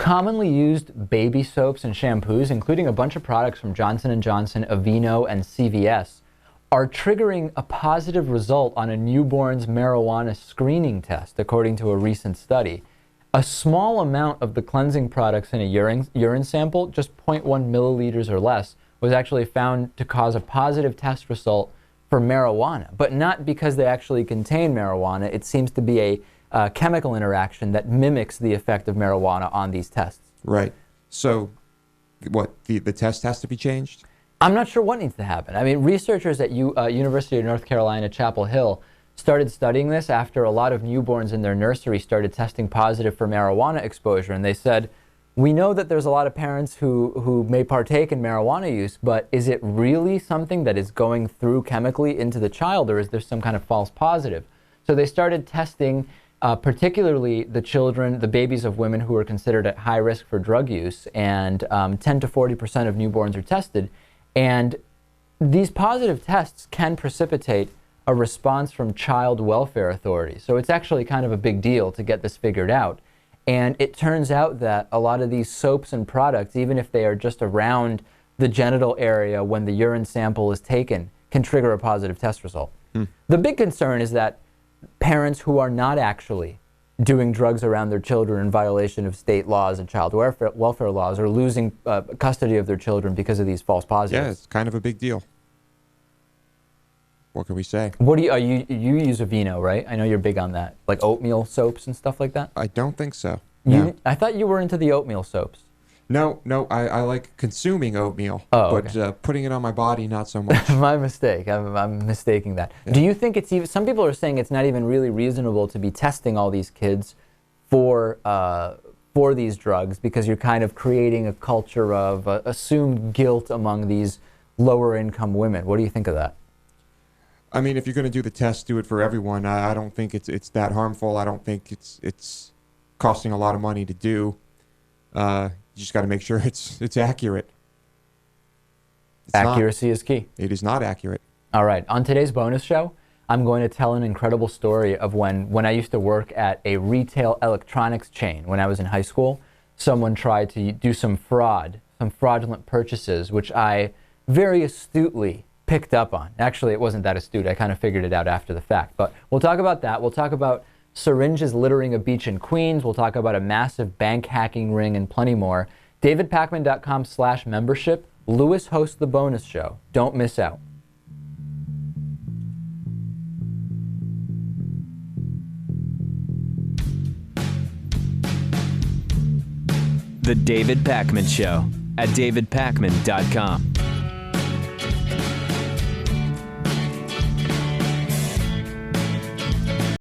Commonly used baby soaps and shampoos, including a bunch of products from Johnson & Johnson, Aveeno, and CVS, are triggering a positive result on a newborn's marijuana screening test, according to a recent study. A small amount of the cleansing products in a urine sample, just 0.1 milliliters or less, was actually found to cause a positive test result for marijuana, but not because they actually contain marijuana. It seems to be a chemical interaction that mimics the effect of marijuana on these tests. Right. So what, the test has to be changed? I'm not sure what needs to happen. I mean, researchers at University of North Carolina, Chapel Hill, started studying this after a lot of newborns in their nursery started testing positive for marijuana exposure. And they said, we know that there's a lot of parents who may partake in marijuana use, but is it really something that is going through chemically into the child, or is there some kind of false positive? So they started testing particularly the children, the babies of women who are considered at high risk for drug use, and 10 to 40% of newborns are tested. And these positive tests can precipitate a response from child welfare authorities. So it's actually kind of a big deal to get this figured out. And it turns out that a lot of these soaps and products, even if they are just around the genital area when the urine sample is taken, can trigger a positive test result. The big concern is that parents who are not actually doing drugs around their children in violation of state laws and child welfare laws are losing custody of their children because of these false positives. Yeah, it's kind of a big deal. What can we say? What do you use Aveeno, right? I know you're big on that, like oatmeal soaps and stuff like that. I don't think so. No. I thought you were into the oatmeal soaps. No, I like consuming oatmeal, but okay. Putting it on my body, not so much. My mistake. I'm mistaking that. Yeah. Do you think it's even? Some people are saying it's not even really reasonable to be testing all these kids for these drugs because you're kind of creating a culture of assumed guilt among these lower income women. What do you think of that? I mean, if you're going to do the test, do it for everyone. I don't think it's that harmful. I don't think it's costing a lot of money to do. You just got to make sure it's accurate. Accuracy is key. It is not accurate. All right. On today's bonus show, I'm going to tell an incredible story of when I used to work at a retail electronics chain when I was in high school. Someone tried to do some fraudulent purchases, which I very astutely picked up on. Actually, it wasn't that astute. I kind of figured it out after the fact. But we'll talk about that. We'll talk about syringes littering a beach in Queens. We'll talk about a massive bank hacking ring and plenty more. DavidPakman.com/membership. Lewis hosts the bonus show. Don't miss out. The David Pakman Show at DavidPakman.com.